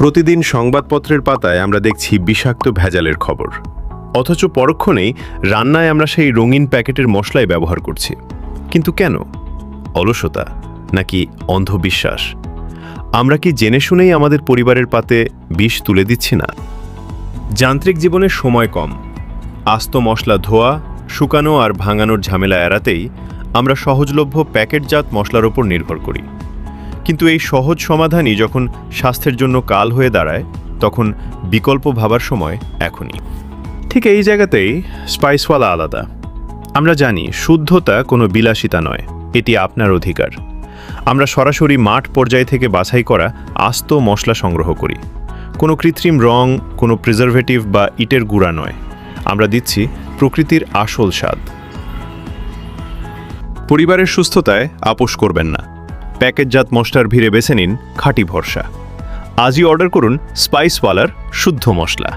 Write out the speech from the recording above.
প্রতিদিন সংবাদপত্রের পাতায় আমরা দেখছি বিষাক্ত ভেজালের খবর, অথচ পরক্ষণেই রান্নায় আমরা সেই রঙিন প্যাকেটের মশলাই ব্যবহার করছি। কিন্তু কেন? অলসতা নাকি অন্ধবিশ্বাস? আমরা কি জেনে শুনেই আমাদের পরিবারের পাতে বিষ তুলে দিচ্ছি না? যান্ত্রিক জীবনের সময় কম, আস্ত মশলা ধোয়া, শুকানো আর ভাঙানোর ঝামেলা এড়াতেই আমরা সহজলভ্য প্যাকেটজাত মশলার ওপর নির্ভর করি। কিন্তু এই সহজ সমাধানই যখন স্বাস্থ্যের জন্য কাল হয়ে দাঁড়ায়, তখন বিকল্প ভাবার সময় এখনই। ঠিক এই জায়গাতেই স্পাইসওয়ালা আলাদা। আমরা জানি শুদ্ধতা কোনো বিলাসিতা নয়, এটি আপনার অধিকার। আমরা সরাসরি মাঠ পর্যায় থেকে বাছাই করা আস্ত মশলা সংগ্রহ করি। কোনো কৃত্রিম রং, কোনো প্রিজারভেটিভ বা ইটের গুঁড়া নয়। আমরা দিচ্ছি প্রকৃতির আসল স্বাদ। পরিবারের সুস্থতায় আপোষ করবেন না। প্যাকেটজাত মশলার ভিড়ে বেছে নিন খাঁটি ভরসা। আজই অর্ডার করুন স্পাইসওয়ালার শুদ্ধ মশলা।